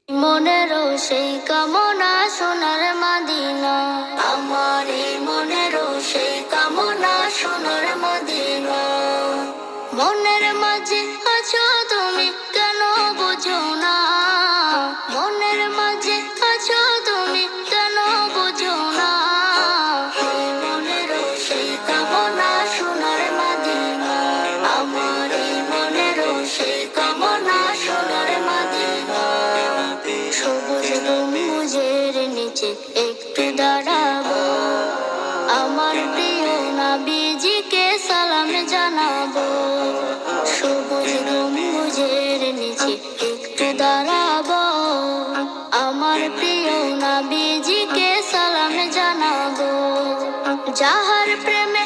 মনেরও সেই কামনা সোনার মদিনা, আমার এই মনেরও সেই কামনা সোনার মদিনা। মনের মাঝে আছো তুমি কেন বুঝো না, মনের মাঝে আছো তুমি কেন বুঝো না। এই মনেরও সেই কামনা সোনার মদিনা, আমার এই মনেরও সেই কামনা সোনার মদিনা। সবুজ গম্বুজের নিচে একটু দাঁড়াবো, আমার প্রিয় নবীজিকে সালাম জানাবো। সবুজ গম্বুজের নিচে একটু দাঁড়াবো, আমার প্রিয় নবীজিকে সালাম জানাবো। যাহার প্রেমে